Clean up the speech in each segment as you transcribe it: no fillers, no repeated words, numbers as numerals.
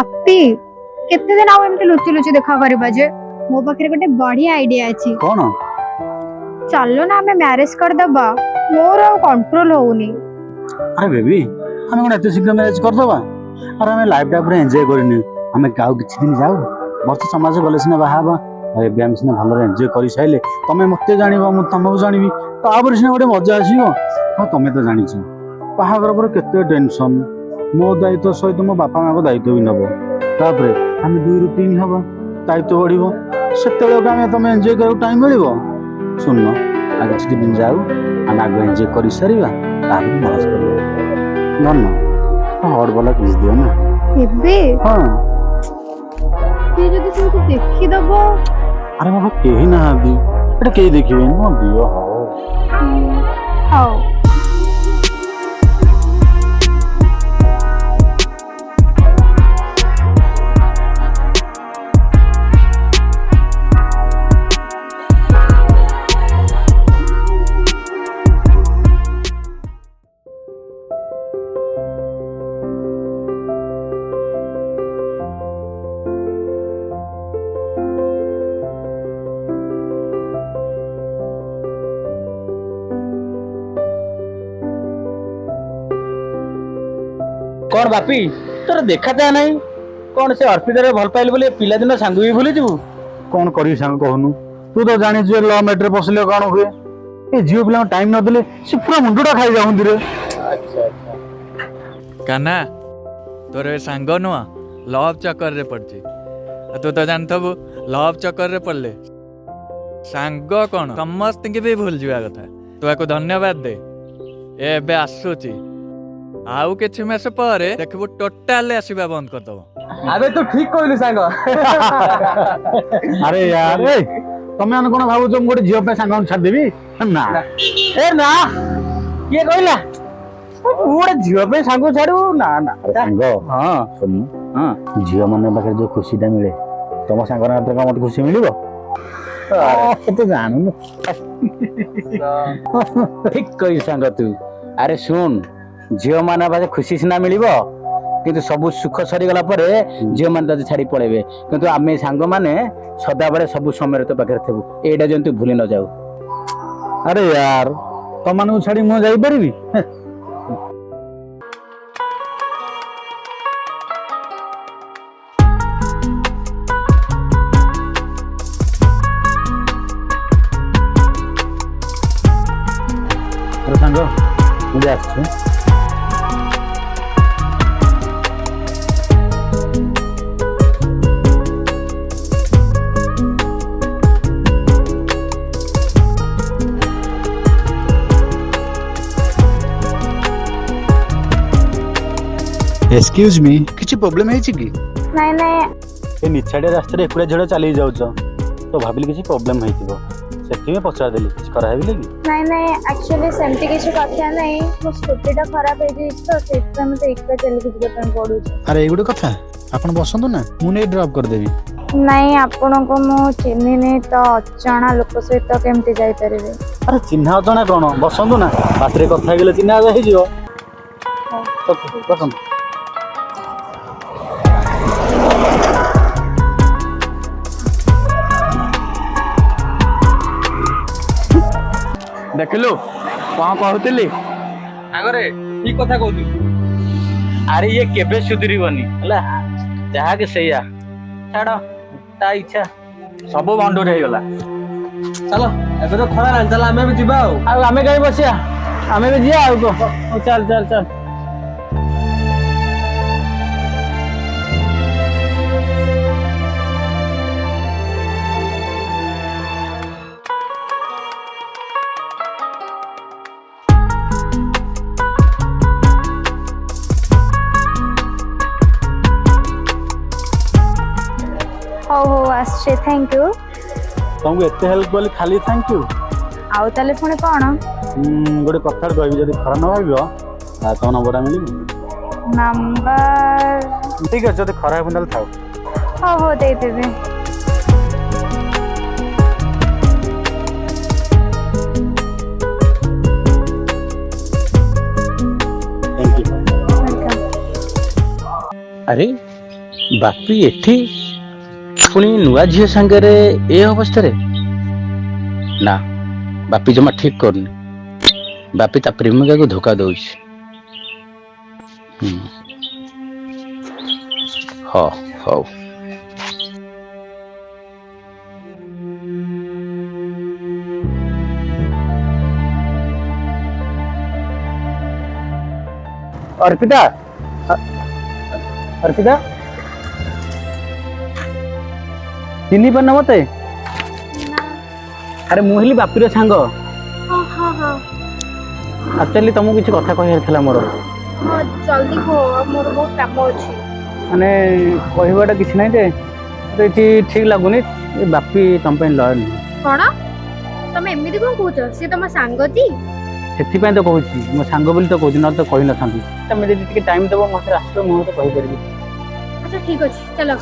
बापी केते दिन आउ एमती लुचि लुचि देखा करबा जे मो पाखरे गोटे बढ़िया आइडिया अछि कौन चलो ना हमें मैरिज कर दबा मोर कंट्रोल होउनी अरे बेबी हमें कौन एते शीघ्र मैरिज कर दबा अरे हमें लाइफ टाइम एंजॉय करनी हमें गाँव किछि दिन जाऊ वर्ष समाज गले सिना बाहाबा ଏବେ ଆମେ ସିନା ଭଲରେ ଏନ୍ଜୟ କରିସାରିଲେ ତମେ ମତେ ଜାଣିବ ମୁଁ ତମକୁ ଜାଣିବି ତାପରେ ସିନା ଗୋଟେ ମଜା ଆସିବ ହଁ ତମେ ତ ଜାଣିଛ ବାହାଘର ପରେ କେତେ ଟେନସନ ମୋ ଦାୟିତ୍ୱ ସହିତ ମୋ ବାପା ମାଙ୍କ ଦାୟିତ୍ୱ ବି ନେବ ତାପରେ ଆମେ 2 ରୁ 3 ହବା ଦାୟିତ୍ୱ ବଢିବ ସେତେବେଳକୁ ଆମେ ତମେ ଏନ୍ଜୟ କରିବାକୁ ଟାଇମ୍ ମିଳିବ ଶୁଣ ଆଗ କିଛି ଦିନ ଯାଉ ଆମେ ଆଗ ଏନ୍ଜୟ କରିସାରିବା ତାପରେ ମ୍ୟାରେଜ କରିବା ଧନ ହଟ୍ ବାଲା କିସ୍ ଦିଅ ନା ଏବେ ହଁ ସେ ଯଦି ସେମିତି ଦେଖିଦବ अरे बाबा केही नाहांती एटा केही देखिबे न दियो हो हौ कौन बापी तोर देखा था नहीं कौन से अर्पिता रे भल पाइल बोले पिला दिन सांग भी भूली जीवु कौन करी सांग कहनु तू तो जानि जे लव मैटर बसले कौन हुए ए जियो पिला टाइम न देले से पूरा मुंडुडा खाई जाउंदी रे अच्छा अच्छा काना तोर ए सांग नुआ लव चक्कर रे पड़ची तू तो जानथबु लव चक्कर रे पड़ले सांग कौन समस्त के भी भूल जीवा कथा तू को धन्यवाद दे एबे आसुची आउ के मास पर देखबो टोटाल आसीबा बंद कर दबो अबे तू ठीक कहलु सांग अरे यार ए तमे अन कोन भाबु जो गोटे जियो पे सांग छाड़ देबी ना ए ना ये कहला पूरा जियो पे सांग छाड़ू ना ना अरे सांग हां सुन हां जियो मन पाखे जो खुशीटा मिले तम सांग ना तो मत खुशी मिलिबो तो जानू ठीक कही सांग तू अरे सुन झील मान पाखे खुशी सीना मिल किंतु सब सुख सरीगला झील मान तक छाड़ी पड़े किंतु आम सांग मैंने सदा बेले सब समय तो पाखे थेबू एटा जंतु भूली न जाऊ अरे यार तम छाड़ी मु जाई परिबी सांग मुझे आसछु एक्सक्यूज मी किछि प्रॉब्लम है कि नहीं नहीं ए निछाड़े रास्ता एकुड़ा झड़ चली जाउछ तो भाबिली किछि प्रॉब्लम हेतिबो सेति में पचार देली किछि करा हेबिले कि नहीं नहीं एक्चुअली सेमती किसी कथा नहीं मो स्कूटी टा खराब है तो सेटा मते एकटा चली के जतन पड़ू अरे एगुडे कथा आपण बसंतु ना मु नै ड्रॉप कर देबी नहीं आपण को मो चिन्ही नहीं तो अचाणा लोक सहित केमती जाई परिबे अरे चिन्हा अचना कोन बसंतु ना बातरे कथा गेले चिन्हा हे जियो ओके बसंतु देखलु कौन कहते आगरे ठीक कथा कहतु अरे ये केबे सुधरीबनी हला जहा के सैया छाड़ ता इच्छा सब बंडोर हो गला चलो एबे तो खरा ना चल आमे भी जीवा आ आमे कहीं बसिया आमे भी जिया आ को चल चल चल हो हो आछे थैंक यू तुमको एते हेल्प बोली खाली थैंक यू आउ ताले पुणी कौन गोटे कथा कहबी जदि खरा न भाबियो तो नंबरटा मिली नंबर ठीक है जदि खरा हेबन थाओ हो हो दे देबे थैंक यू वेलकम अरे ବାପି ଏଠି ପୁଣି ନୂଆ ଝିଅ ସାଙ୍ଗରେ ଏ ଅବସ୍ଥାରେ? ନା, ବାପି ଜମା ଠିକ କରୁନି। ବାପି ତା ପ୍ରେମିକାକୁ ଧୋକା ଦଉଛି। ହଉ ହଉ। अर्पिता अर्पिता चिन्ह पारना मत? अरे मुझे बापीर सांग। एक्चुअली तुमको किसी कथा कहला मोर। हाँ जल्दी हो, मोर बहुत काम अच्छी। माने कहवाटा किसी ना जे तो ये ठीक लगुनि। बापी तुम लयल कौन तुम एमती कौन कौच? सी तुम सांग ती से तो कहूँ मो सांग बोली तो कहूँ ना तो कही न था। तुम जब टाइम देव मत आस मुझे तो कहीपर। अच्छा ठीक अच्छे चलो।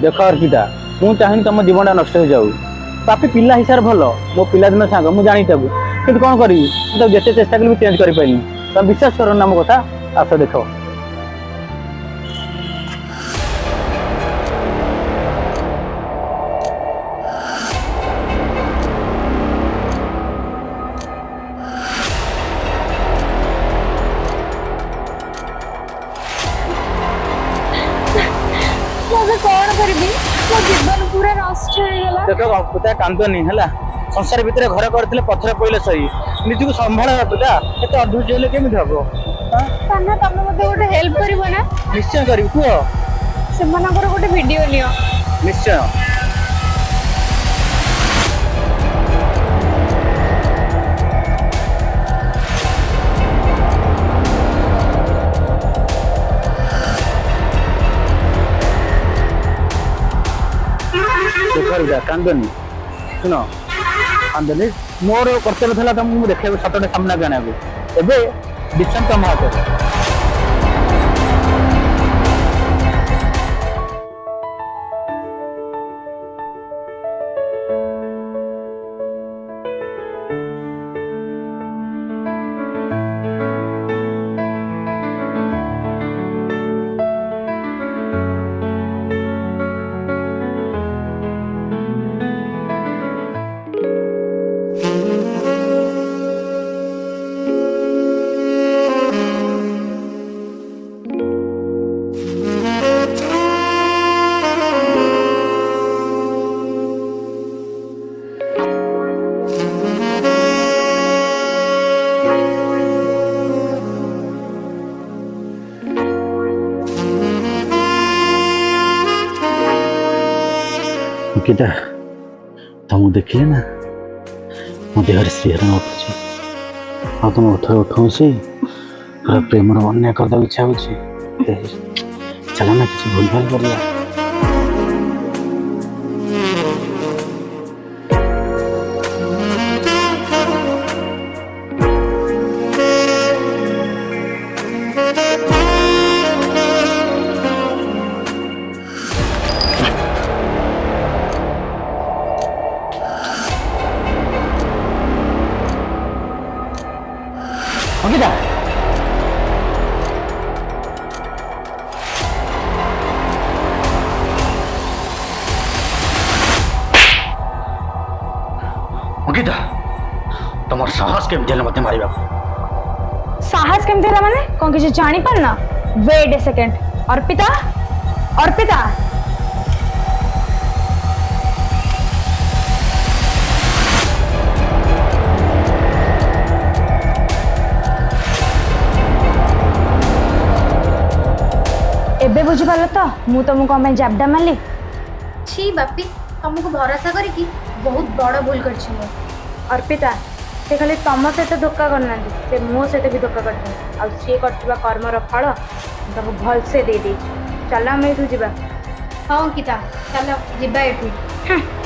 देख अर्पिता मुझे चाहे तुम जीवन नष्ट हो जाऊ। बापी पिला हिसाब भल मो पिलादिन सांग मुझे जानी कि कौन करी जिते चेष्टा करी चेंज कर पारि। तुम विश्वास कर ना मो कथा। आस देख कौन करी मो जीवन पूरा नष्ट हो गला। देख अर्पिता कांदनी है संसार भितर घर करते पथर पड़े सही निजी संभाल अर्पिता एत अधूर्य हेल्ले केमी हम? कान्हा तुम मते गोटे हेल्प करिवो ना? निश्चय करी कह से गोटे वीडियो लियो। निश्चय कांदनी शुण कांदनी मोर कर्तव्य था तुमको देखा सतटा सामना आना एवं डिसीजन तुम हाथ। अंकिता तुमको देखिए ना मो देहर सिहरण उठुଛି आ तुम उठ उठौ से पूरा प्रेम बन्या करदा इच्छा होछि। चला ना किसी भूल भाल करिया। अंकिता अंकिता तुम साहस केमती मत मार? साहस केमती माने कौन किसी जानी पारना? वेट ए सेकेंड। अर्पिता अर्पिता एबे बुझिपार तो मु तुमको कम जाबडा मारली? छी बापी तुमको भरोसा करी बहुत बड़ भूल कर। अर्पिता से खाली तुम सहित धोखा करना से मो सहित भी धोखा कर सी कर कर्मर फल तुमको भलसे दे चल आम यू जा। हाँ अंकिता चल जा।